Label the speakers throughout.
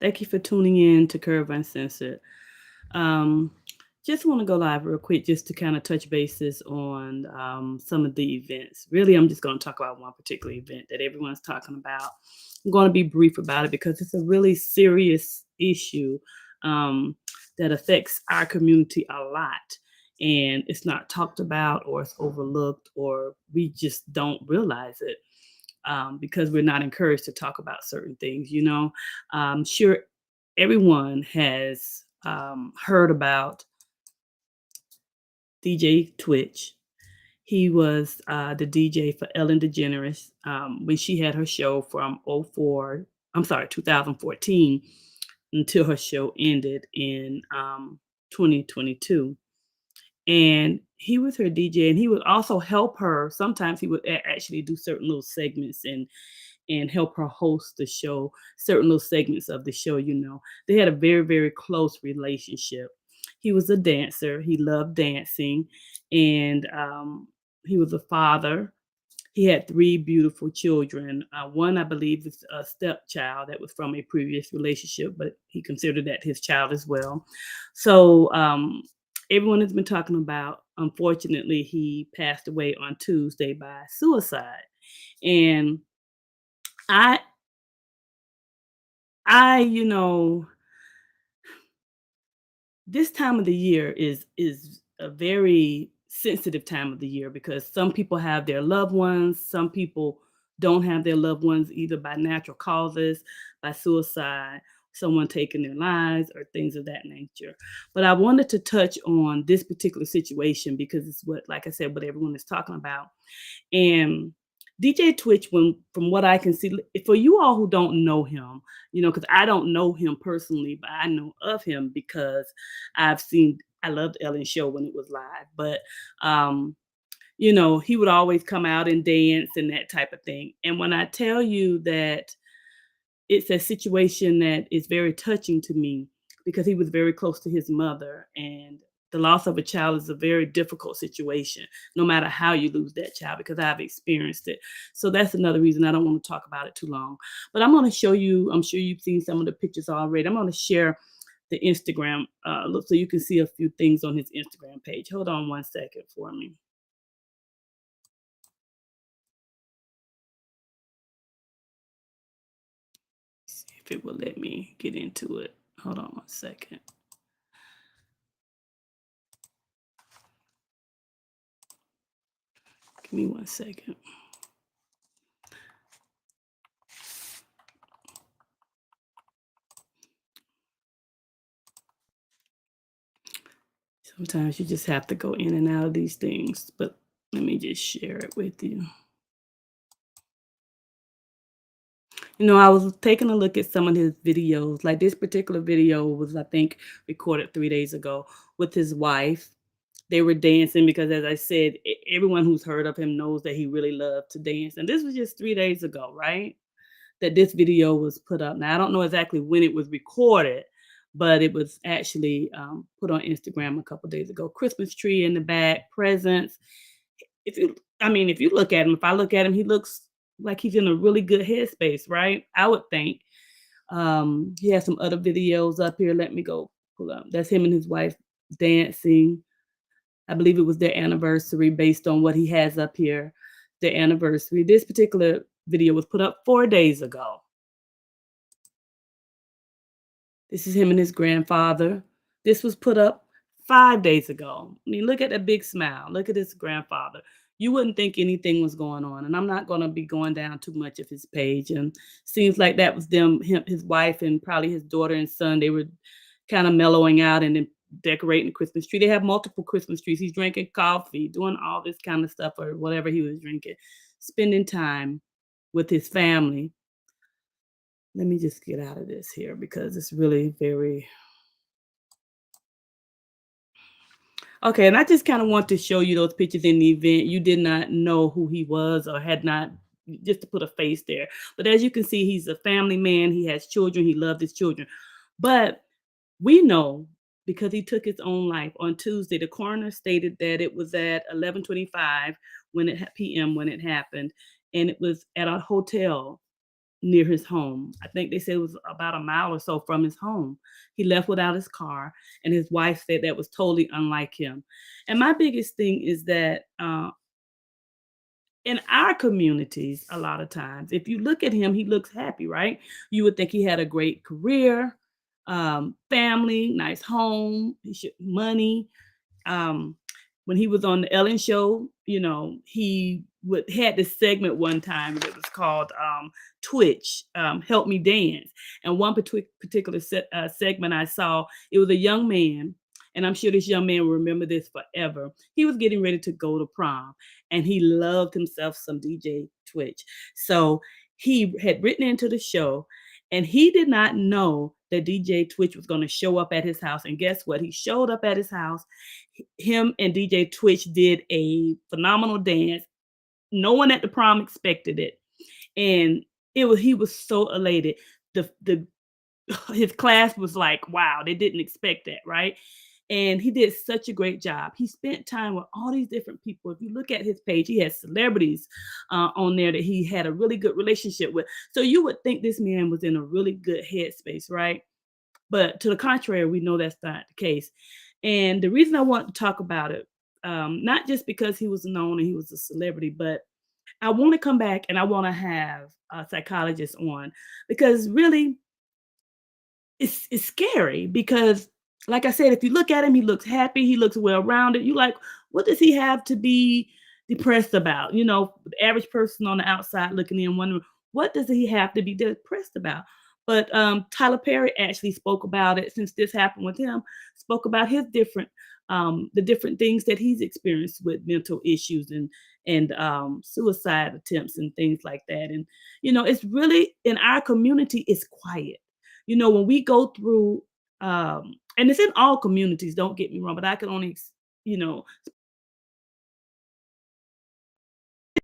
Speaker 1: Thank you for tuning in to Curve Uncensored. Um, just want to go live real quick just to kind of touch bases on some of the events. Really, I'm just going to talk about one particular event that everyone's talking about. I'm going to be brief about it because it's a really serious issue um, that affects our community a lot. And it's not talked about, or it's overlooked, or we just don't realize it because we're not encouraged to talk about certain things. Sure, everyone has heard about DJ Twitch. He was the DJ for Ellen DeGeneres when she had her show from 2014 until her show ended in 2022. And he was her DJ, and he would also help her. Sometimes he would actually do certain little segments and help her host the show, certain little segments of the show. They had a very, very close relationship. He was a dancer. He loved dancing, and he was a father. He had three beautiful children. One, I believe, is a stepchild that was from a previous relationship, but he considered that his child as well. So everyone has been talking about, unfortunately, he passed away on Tuesday by suicide. And I I this time of the year is a very sensitive time of the year because some people have their loved ones, some people don't have their loved ones either by natural causes, by suicide, someone taking their lives or things of that nature. But I wanted to touch on this particular situation because it's what, like I said, what everyone is talking about. And DJ Twitch, when from what I can see, for you all who don't know him, because I don't know him personally, but I know of him because I loved Ellen's show when it was live, but um, he would always come out and dance and that type of thing. And when I tell you that it's a situation that is very touching to me because he was very close to his mother, and the loss of a child is a very difficult situation no matter how you lose that child, because I've experienced it. So that's another reason I don't want to talk about it too long, but I'm going to show you. I'm sure you've seen some of the pictures already. I'm going to share the Instagram look so you can see a few things on his Instagram page. Hold on one second for me. See if it will let me get into it. Hold on one second. Give me one second. Sometimes you just have to go in and out of these things, but let me just share it with you. I was taking a look at some of his videos. Like this particular video was, I think, recorded 3 days ago with his wife. They were dancing because, as I said, everyone who's heard of him knows that he really loved to dance. And this was just 3 days ago, right? That this video was put up. Now, I don't know exactly when it was recorded, but it was actually put on Instagram a couple days ago. Christmas tree in the back, presents. If you look at him, if I look at him, he looks like he's in a really good headspace, right? I would think. He has some other videos up here. Let me go pull up. That's him and his wife dancing. I believe it was their anniversary based on what he has up here. Their anniversary. This particular video was put up 4 days ago. This is him and his grandfather. This was put up 5 days ago. I mean, look at that big smile. Look at his grandfather. You wouldn't think anything was going on. And I'm not going to be going down too much of his page. And seems like that was his wife, and probably his daughter and son. They were kind of mellowing out and then decorating the Christmas tree. They have multiple Christmas trees. He's drinking coffee, doing all this kind of stuff or whatever he was drinking, spending time with his family. Let me just get out of this here because it's really very okay. And I just kind of want to show you those pictures in the event you did not know who he was or had not, just to put a face there. But as you can see, he's a family man. He has children. He loved his children. But we know because he took his own life on Tuesday. The coroner stated that it was at 11:25 p.m. when it happened, and it was at a hotel near his home. I think they said it was about a mile or so from his home. He left without his car, and his wife said that was totally unlike him. And my biggest thing is that in our communities, a lot of times, if you look at him, he looks happy, right? You would think he had a great career, family, nice home, money. um, when he was on the Ellen show, he would had this segment one time that was called Twitch, Help Me Dance. And one particular segment I saw, it was a young man, and I'm sure this young man will remember this forever. He was getting ready to go to prom, and he loved himself some DJ Twitch. So he had written into the show, and he did not know that DJ Twitch was going to show up at his house. And guess what? He showed up at his house. Him and DJ Twitch did a phenomenal dance. No one at the prom expected it. And he was so elated. The His class was like, wow, they didn't expect that, right? And he did such a great job. He spent time with all these different people. If you look at his page, he has celebrities on there that he had a really good relationship with. So you would think this man was in a really good headspace, right? But to the contrary, we know that's not the case. And the reason I want to talk about it, not just because he was known and he was a celebrity, but I want to come back and I want to have a psychologist on, because really it's scary. Because like I said, if you look at him, he looks happy, he looks well rounded. You like, what does he have to be depressed about? The average person on the outside looking in, wondering, what does he have to be depressed about? But Tyler Perry actually spoke about it, since this happened with him, spoke about his different the different things that he's experienced with mental issues and suicide attempts and things like that. And it's really, in our community, it's quiet. When we go through, and it's in all communities, don't get me wrong, but I can only, you know,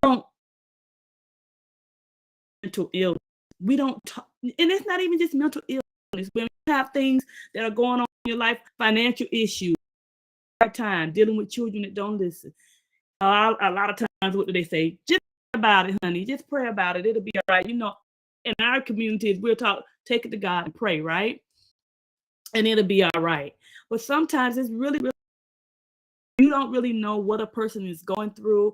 Speaker 1: don't mental illness. We don't talk, and it's not even just mental illness. When you have things that are going on in your life, financial issues, hard time dealing with children that don't listen. A lot of times, what do they say? Just pray about it, honey. Just pray about it. It'll be all right. In our communities, we're taught, take it to God and pray, right? And it'll be all right. But sometimes it's really, really, you don't really know what a person is going through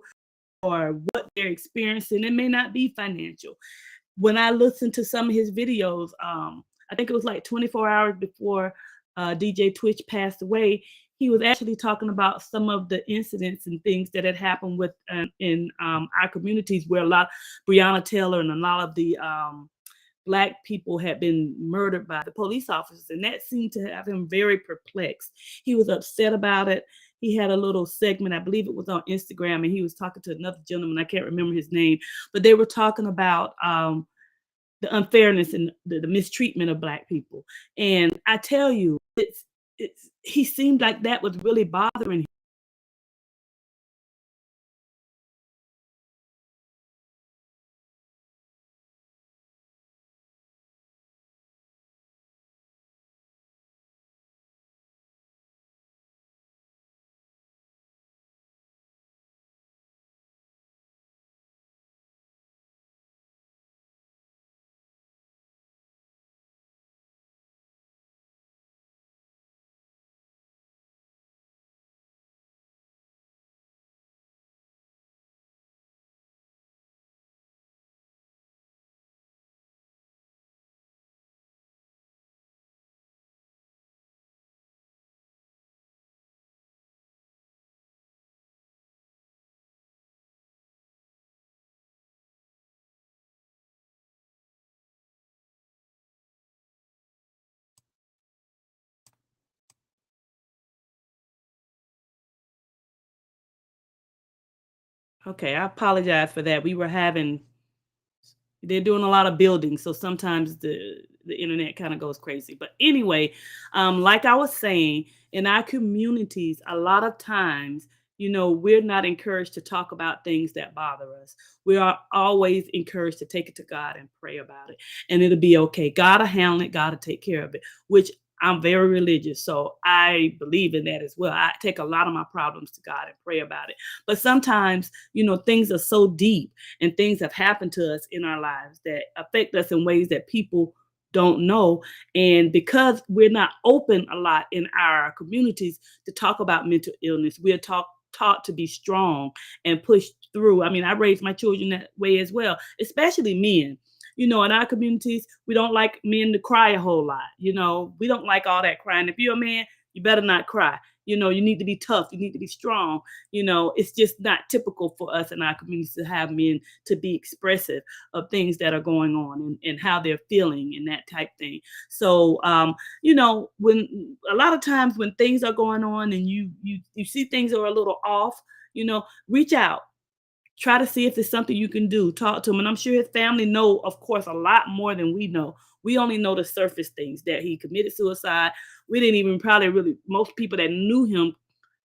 Speaker 1: or what they're experiencing. It may not be financial. When I listened to some of his videos, I think it was like 24 hours before DJ Twitch passed away, he was actually talking about some of the incidents and things that had happened with in our communities, where Breonna Taylor and a lot of the Black people had been murdered by the police officers, and that seemed to have him very perplexed. He was upset about it. He had a little segment, I believe it was on Instagram, and he was talking to another gentleman, I can't remember his name, but they were talking about the unfairness and the mistreatment of Black people. And I tell you, he seemed like that was really bothering him. Okay, I apologize for that. They're doing a lot of building, so sometimes the internet kind of goes crazy. But anyway, like I was saying, in our communities, a lot of times, we're not encouraged to talk about things that bother us. We are always encouraged to take it to God and pray about it, and it'll be okay. God will handle it. God will take care of it, which I'm very religious, so I believe in that as well. I take a lot of my problems to God and pray about it. But sometimes, things are so deep and things have happened to us in our lives that affect us in ways that people don't know. And because we're not open a lot in our communities to talk about mental illness, we're taught to be strong and push through. I mean, I raised my children that way as well, especially men. In our communities, we don't like men to cry a whole lot. We don't like all that crying. If you're a man, you better not cry. You need to be tough. You need to be strong. It's just not typical for us in our communities to have men to be expressive of things that are going on and how they're feeling and that type thing. So, when a lot of times when things are going on and you see things are a little off, reach out. Try to see if there's something you can do. Talk to him, and I'm sure his family know, of course, a lot more than we know. We only know the surface things, that he committed suicide. We didn't even probably really, most people that knew him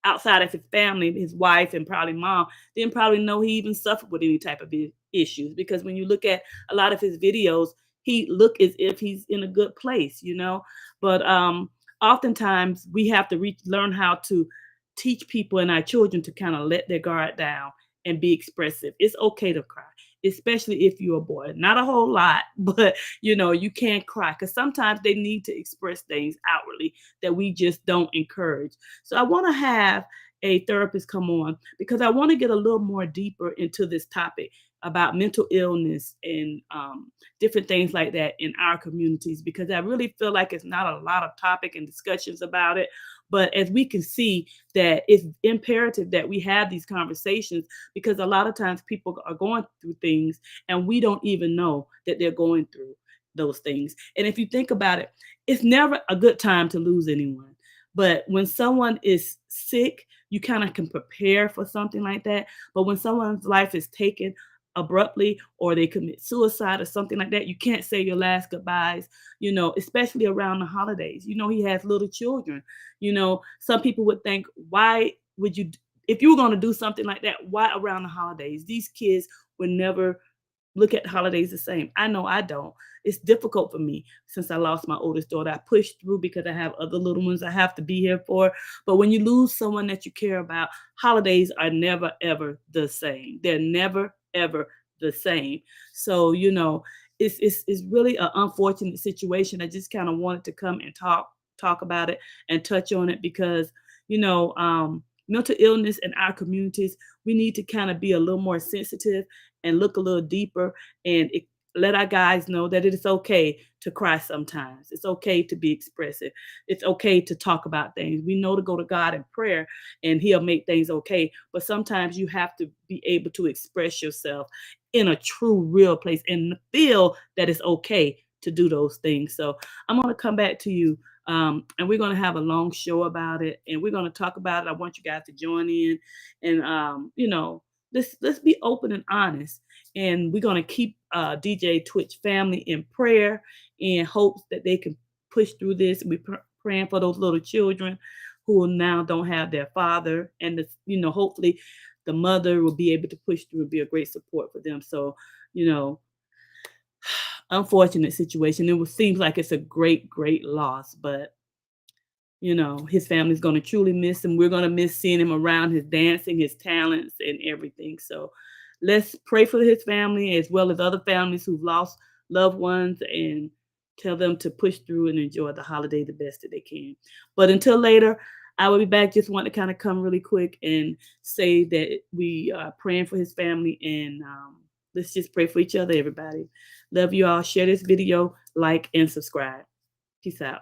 Speaker 1: outside of his family, his wife and probably mom, didn't probably know he even suffered with any type of issues. Because when you look at a lot of his videos, he look as if he's in a good place. But oftentimes we have to learn how to teach people and our children to kind of let their guard down and be expressive. It's okay to cry, especially if you're a boy. Not a whole lot, but you can't cry because sometimes they need to express things outwardly that we just don't encourage. So I want to have a therapist come on because I want to get a little more deeper into this topic about mental illness and different things like that in our communities, because I really feel like it's not a lot of topic and discussions about it. But as we can see, that it's imperative that we have these conversations, because a lot of times people are going through things and we don't even know that they're going through those things. And if you think about it, it's never a good time to lose anyone. But when someone is sick, you kind of can prepare for something like that. But when someone's life is taken abruptly or they commit suicide or something like that, you can't say your last goodbyes, especially around the holidays. He has little children. Some people would think, why would you, if you were going to do something like that, why around the holidays? These kids would never look at holidays the same. I know I don't. It's difficult for me since I lost my oldest daughter. I pushed through because I have other little ones I have to be here for. But when you lose someone that you care about, holidays are never, ever the same. They're never, ever the same. So, it's really an unfortunate situation. I just kind of wanted to come and talk about it and touch on it because, mental illness in our communities, we need to kind of be a little more sensitive and look a little deeper and let our guys know that it is okay to cry sometimes. It's okay to be expressive. It's okay to talk about things. We know to go to God in prayer and he'll make things okay. But sometimes you have to be able to express yourself in a true, real place and feel that it's okay to do those things. So I'm going to come back to you. And we're going to have a long show about it and we're going to talk about it. I want you guys to join in and, let's be open and honest. And we're going to keep DJ Twitch family in prayer in hopes that they can push through this. We're praying for those little children who now don't have their father. And, hopefully the mother will be able to push through and be a great support for them. So, unfortunate situation. It seems like it's a great, great loss, but his family's going to truly miss him. We're going to miss seeing him around, his dancing, his talents and everything. So let's pray for his family as well as other families who've lost loved ones and tell them to push through and enjoy the holiday the best that they can. But until later, I will be back. Just want to kind of come really quick and say that we are praying for his family and let's just pray for each other, everybody. Love you all. Share this video, like, and subscribe. Peace out.